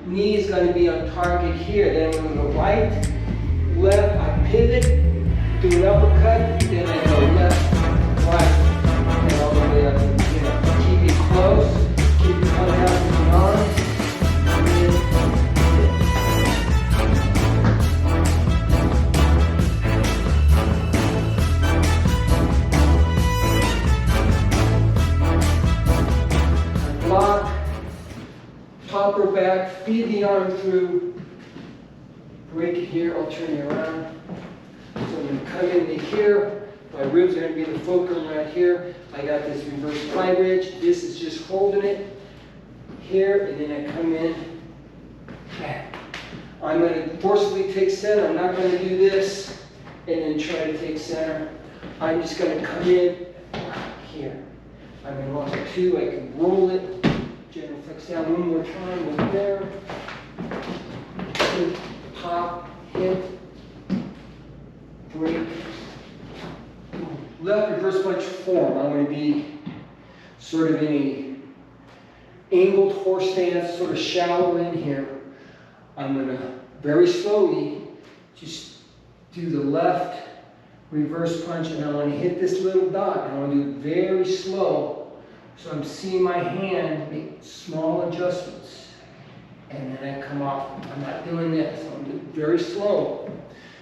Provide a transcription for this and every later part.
knee is going to be on target here. Then I'm going to go right, left, I pivot, do an uppercut, then I go left, right, and all the way up to the chin. Keep it close, keep it coming out with the arms, and then block, top or back, feed the arm through, break it here, I'll turn it around. So I'm going to come into here, my ribs are going to be the fulcrum right here. I got this reverse fly ridge, this is just holding it here, and then I come in, back. I'm going to forcefully take center, I'm not going to do this, and then try to take center. I'm just going to come in here. I'm going to lock it two, I can roll it. General flex down one more time, over there. Pop, hit, break. Left reverse punch form. I'm going to be sort of in a angled horse stance, sort of shallow in here. I'm going to very slowly just do the left reverse punch, and I'm going to hit this little dot. And I'm going to do it very slow. So I'm seeing my hand make small adjustments, and then I come off. I'm not doing this. I'm doing it very slow,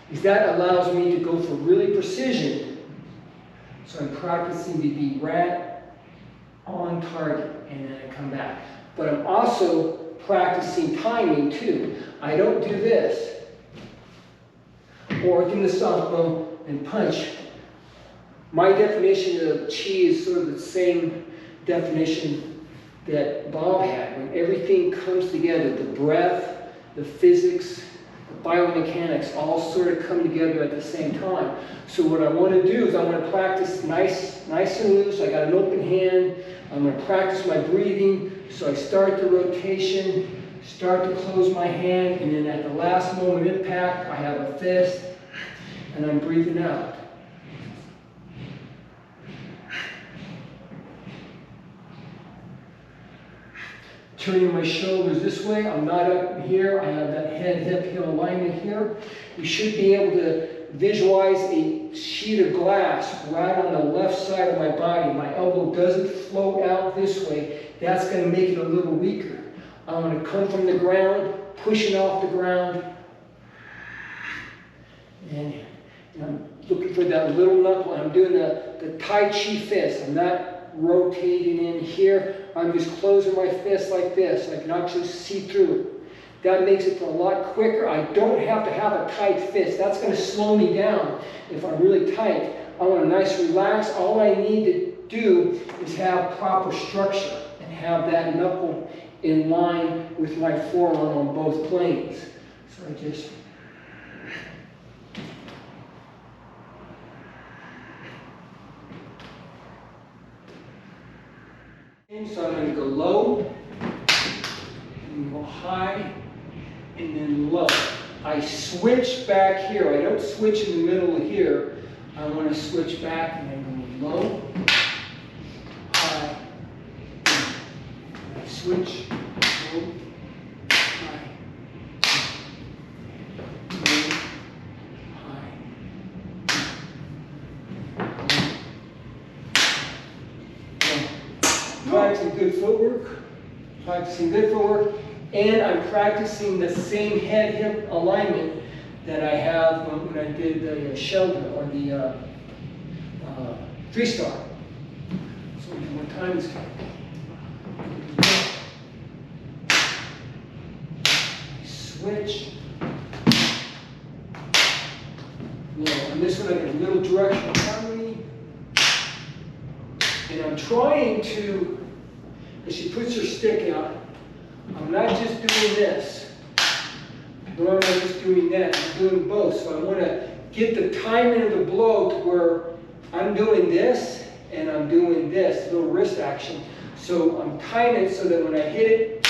because that allows me to go for really precision. So I'm practicing to be right on target, and then I come back. But I'm also practicing timing too. I don't do this, or do the softball and punch. My definition of chi is sort of the same definition that Bob had, when everything comes together, the breath, the physics, the biomechanics all sort of come together at the same time. So what I want to do is I want to practice nice and loose. I got an open hand. I'm going to practice my breathing. So I start the rotation, start to close my hand, and then at the last moment impact, I have a fist, and I'm breathing out. Turning my shoulders this way, I'm not up here, I have that head, hip, heel alignment here. You should be able to visualize a sheet of glass right on the left side of my body. My elbow doesn't float out this way. That's going to make it a little weaker. I'm going to come from the ground, pushing off the ground, and I'm looking for that little knuckle. I'm doing the Tai Chi fist. I'm not rotating in here. I'm just closing my fist like this. I can actually see through it. That makes it a lot quicker. I don't have to have a tight fist. That's going to slow me down if I'm really tight. I want a nice relax. All I need to do is have proper structure and have that knuckle in line with my forearm on both planes. So I just... So I'm going to go low, and go high, and then low. I switch back here. I don't switch in the middle of here. I want to switch back and then go low, high, I switch, low, high, low, high, practicing good footwork, and I'm practicing the same head-hip alignment that I have when I did the Sheldon or the 3-star. So one time is switch. And this one I get a little directional harmony. And I'm trying to, as she puts her stick out, I'm not just doing this, nor am I just doing that, I'm doing both. So I want to get the timing of the blow to where I'm doing this and I'm doing this, little wrist action. So I'm timing it so that when I hit it,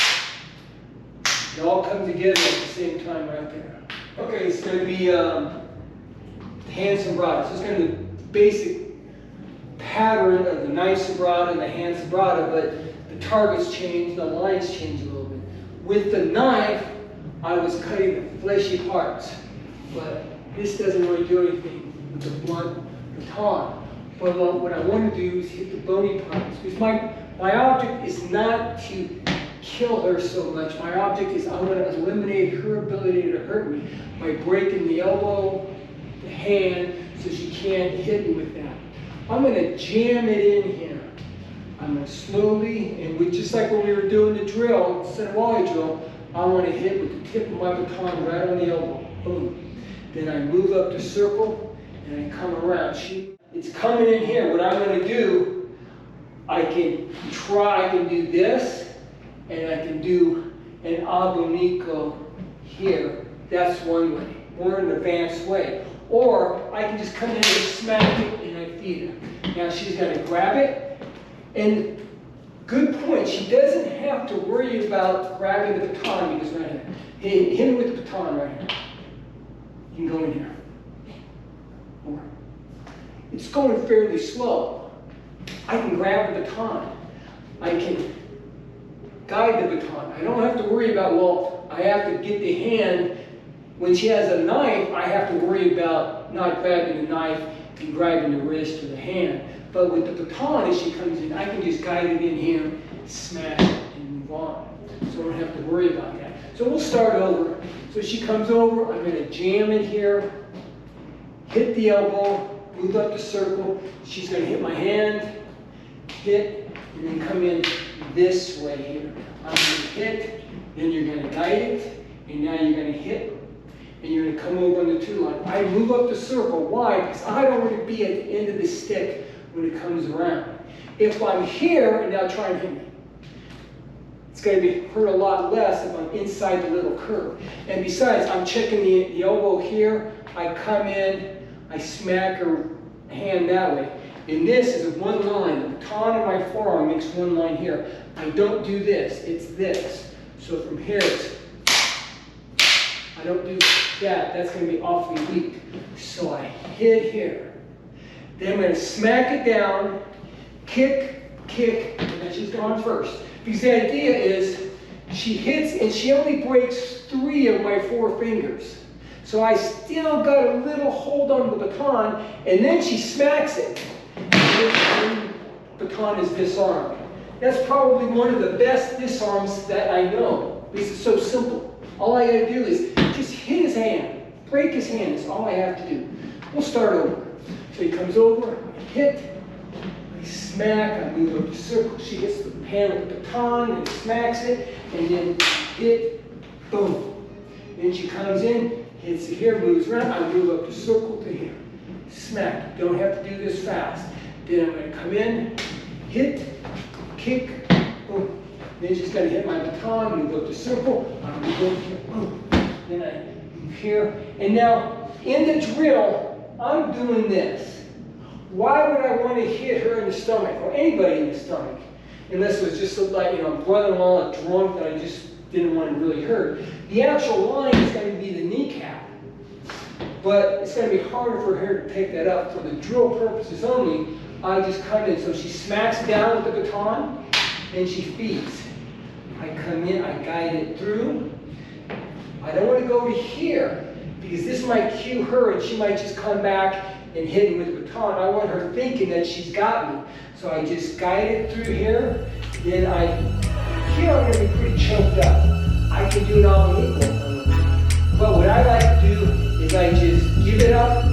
it all comes together at the same time right there. Okay, it's going to be hand Sombrada. So it's kind of the basic pattern of the knife Sombrada and the hand Sombrada, but the targets change, the lines change a little bit. With the knife, I was cutting the fleshy parts, but this doesn't really do anything with the blunt baton. But what I want to do is hit the bony parts, because my object is not to kill her so much. My object is I want to eliminate her ability to hurt me by breaking the elbow, the hand, so she can't hit me with that. I'm going to jam it in here. I'm going to slowly, and just like when we were doing the drill, center volley drill, I want to hit with the tip of my baton right on the elbow. Boom. Then I move up the circle, and I come around. It's coming in here. What I'm going to do, I can do this, and I can do an abanico here. That's one way, more an advanced way. Or I can just come in and smack it, and I feed her. Now she's going to grab it, and good point, she doesn't have to worry about grabbing the baton, because right here, hit me with the baton right here. You can go in here. More. It's going fairly slow. I can grab the baton. I can guide the baton. I don't have to worry about, well, I have to get the hand. When she has a knife, I have to worry about not grabbing the knife and grabbing the wrist or the hand. But with the baton, as she comes in, I can just guide it in here, smash it, and move on. So I don't have to worry about that. So we'll start over. So she comes over, I'm going to jam it here, hit the elbow, move up the circle. She's going to hit my hand, hit, and then come in this way here. I'm going to hit, then you're going to guide it, and now you're going to hit, and you're going to come over on the two line. I move up the circle. Why? Because I don't want to be at the end of the stick when it comes around. If I'm here and now try and hit me, it's going to hurt a lot less if I'm inside the little curve. And besides, I'm checking the elbow here. I come in, I smack her hand that way. And this is one line. The baton in my forearm makes one line here. I don't do this. It's this. So from here, I don't do that. That's going to be awfully weak. So I hit here. Then I'm going to smack it down, kick, and then she's gone first. Because the idea is she hits and she only breaks 3 of my 4 fingers. So I still got a little hold on the baton, and then she smacks it. And the baton is disarmed. That's probably one of the best disarms that I know, because it's so simple. All I got to do is just hit his hand, break his hand. That's all I have to do. We'll start over. So he comes over, I hit, I smack, I move up the circle. She hits the hand with the baton and smacks it, and then hit, boom. Then she comes in, hits it here, moves around. I move up the circle to here, smack. Don't have to do this fast. Then I'm going to come in, hit, kick, boom. Then she's going to hit my baton, move up the circle. I move over here, boom. Then I move here. And now, in the drill, I'm doing this. Why would I want to hit her in the stomach, or anybody in the stomach? Unless it was just like, brother-in-law, a drunk that I just didn't want to really hurt. The actual line is going to be the kneecap. But it's going to be harder for her to pick that up. For the drill purposes only, I just come in. So she smacks down with the baton, and she feeds. I come in, I guide it through. I don't want to go to here, because this might cue her, and she might just come back and hit me with the baton. I want her thinking that she's got me. So I just guide it through here. Then here I'm going to be pretty choked up. I can do it all equal. But what I like to do is I just give it up,